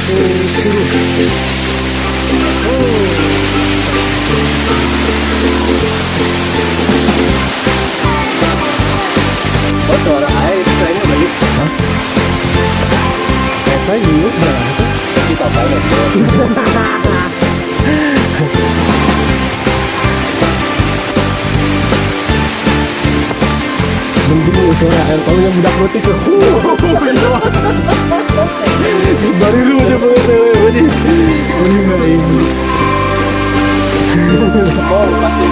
Oh, suara air itu kayaknya balik. Hah? Saya yuk, Kita balik. mending suara air kalau yang budak roti tuh. Baru lu aja ini. Oh, pasti.